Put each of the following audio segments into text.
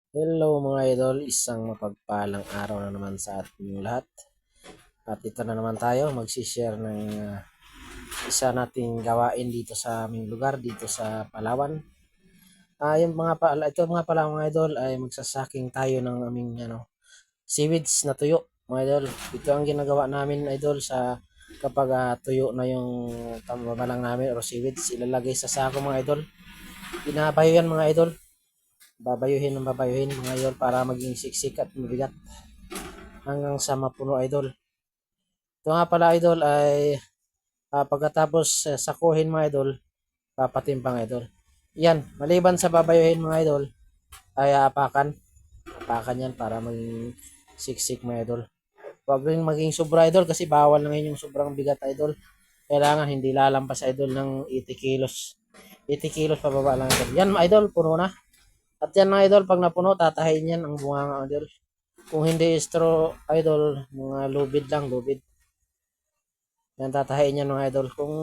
Hello mga idol, isang mapagpalang araw na naman sa ating lahat. At ito na naman tayo, magsishare ng isa nating gawain dito sa aming lugar, dito sa Palawan. Ito mga pala mga idol ay magsasaking tayo ng aming seaweeds na tuyo. Mga idol, ito ang ginagawa namin idol sa kapag tuyo na yung tamabalang namin o seaweeds, ilalagay sa sako mga idol. Binabayo yan mga idol. Babayuhin mga idol para maging siksik at mabigat hanggang sa mapuno idol. Ito nga pala idol ay pagkatapos sakuhin mga idol, papatimpang idol. Yan, maliban sa babayuhin mga idol, ay apakan yan para maging siksik mga idol. Huwag rin maging sobra idol kasi bawal na ngayon yung sobrang bigat idol. Kailangan hindi lalampas idol ng 80 kilos. 80 kilos pababa lang idol. Yan idol, puno na. At yan mga idol, pag napuno, tatahain yan ang bunga idol. Kung hindi straw idol, mga lubid lang, lubid. Yan tatahain yan mga idol. Kung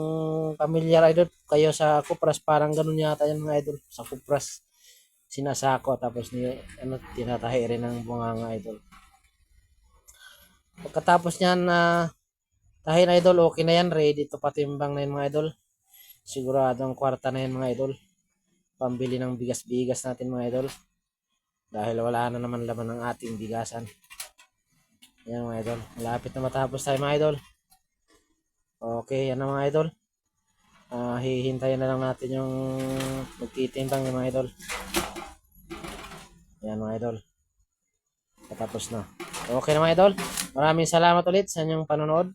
familiar idol kayo sa kupras, parang ganun yata yan mga idol. Sa kupras, sinasako tapos tinatahi rin ng bunganga idol. Pagkatapos niyan na tahin idol, okay na yan. Ready to patimbang na yan mga idol. Siguradong kwarta na yan mga idol. Pambili ng bigas-bigas natin mga idol. Dahil wala na naman laman ng ating bigasan. Yan mga idol. Malapit na matapos tayo mga idol. Okay, yan na mga idol. Hihintayin na lang natin yung magtitimbang yung mga idol. Yan mga idol. Patapos na. Okay na mga idol. Maraming salamat ulit sa inyong panonood.